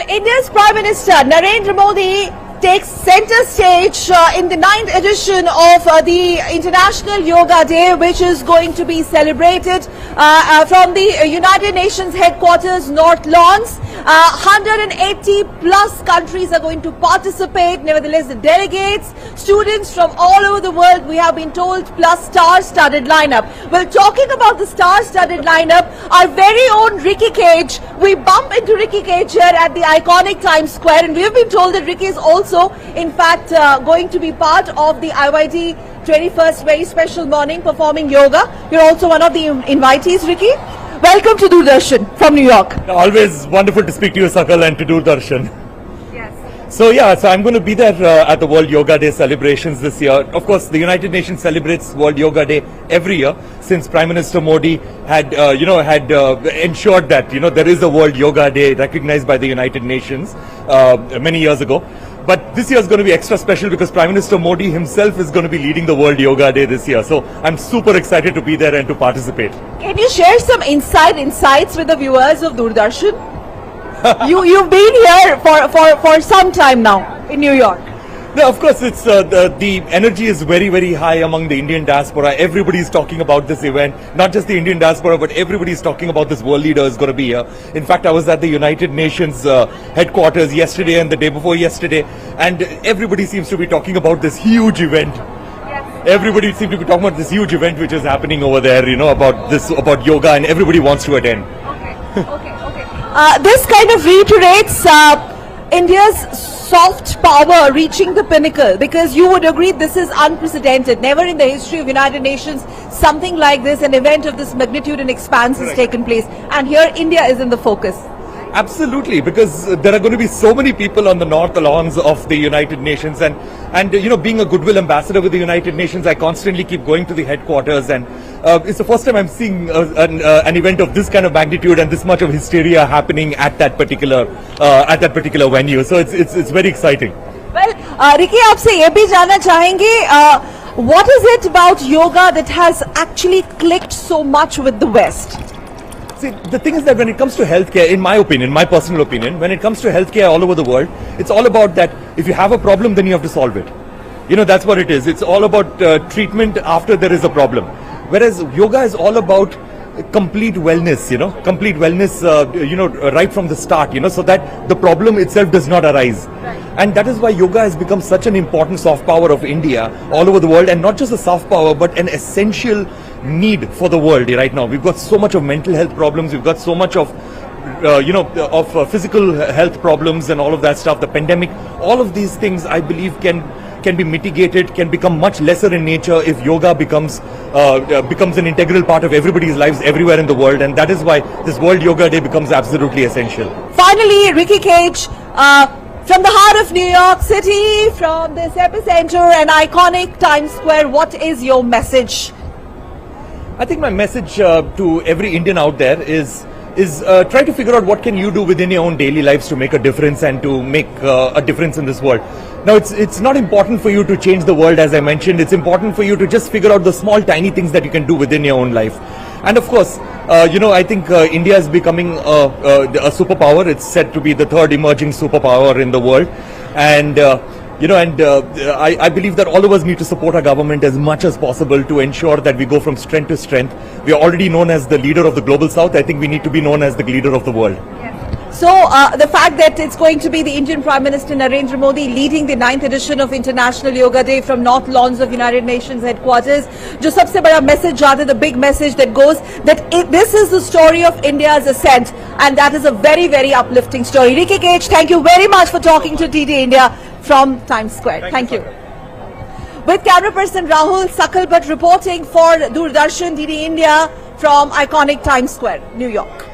India's Prime Minister Narendra Modi takes center stage in the 9th edition of the International Yoga Day, which is going to be celebrated from the United Nations headquarters, North Lawns. 180 plus countries are going to participate. Nevertheless, the delegates, students from all over the world, we have been told, plus star-studded lineup. Well, talking about the star-studded lineup, our very own Ricky Cage, we bump into Ricky Cage here at the iconic Times Square, and we have been told that Ricky is also, in fact, going to be part of the IYT 21st very special morning performing yoga. You're also one of the invitees, Ricky. Welcome to Doordarshan from New York. Always wonderful to speak to you, Sakal, and to Doordarshan. Yes. So I'm going to be there at the World Yoga Day celebrations this year. Of course, the United Nations celebrates World Yoga Day every year since Prime Minister Modi had ensured that there is a World Yoga Day recognized by the United Nations many years ago. But this year is going to be extra special because Prime Minister Modi himself is going to be leading the World Yoga Day this year. So I'm super excited to be there and to participate. Can you share some insights with the viewers of Doordarshan? You've been here for some time now in New York. No, of course, it's the energy is very, very high among the Indian diaspora. Everybody is talking about this event, not just the Indian diaspora, but everybody is talking about this world leader is going to be here. In fact, I was at the United Nations headquarters yesterday and the day before yesterday, and everybody seems to be talking about this huge event. Yes. Everybody seems to be talking about this huge event which is happening over there, about yoga, and everybody wants to attend. Okay. This kind of reiterates India's soft power reaching the pinnacle, because you would agree this is unprecedented. Never in the history of United Nations something like this, an event of this magnitude and expanse has taken place, and here India is in the focus. Absolutely, because there are going to be so many people on the North Lawns of the United Nations, and being a goodwill ambassador with the United Nations, I constantly keep going to the headquarters, and it's the first time I'm seeing an event of this kind of magnitude and this much of hysteria happening at that particular venue. So it's very exciting. Well, Ricky, आपसे ये भी जानना चाहेंगे, what is it about yoga that has actually clicked so much with the West? See, the thing is that when it comes to healthcare, in my opinion, my personal opinion, when it comes to healthcare all over the world, it's all about that if you have a problem, then you have to solve it. That's what it is. It's all about treatment after there is a problem. Whereas yoga is all about complete wellness, right from the start, so that the problem itself does not arise. Right. And that is why yoga has become such an important soft power of India all over the world, and not just a soft power, but an essential need for the world right now. We've got so much of mental health problems, we've got so much of physical health problems and all of that stuff. The pandemic, all of these things I believe can be mitigated, can become much lesser in nature if yoga becomes an integral part of everybody's lives everywhere in the world, and that is why this World Yoga Day becomes absolutely essential. Finally, Ricky Cage, from the heart of New York City, from this epicenter and iconic Times Square, what is your message? I think my message to every Indian out there is try to figure out what can you do within your own daily lives to make a difference and to make a difference in this world. Now, it's not important for you to change the world, as I mentioned. It's important for you to just figure out the small, tiny things that you can do within your own life. And of course, I think India is becoming a superpower. It's said to be the third emerging superpower in the world. And I believe that all of us need to support our government as much as possible to ensure that we go from strength to strength. We are already known as the leader of the global south. I think we need to be known as the leader of the world. So the fact that it's going to be the Indian Prime Minister Narendra Modi leading the 9th edition of International Yoga Day from North Lawns of United Nations headquarters, जो सबसे बड़ा message जाता है, the big message that goes that this is the story of India's ascent, and that is a very, very uplifting story. Ricky Cage, thank you very much for talking to TT India from Times Square. Thank you. With camera person Rahul, Sakal Bhatt reporting for Doordarshan TT India from iconic Times Square, New York.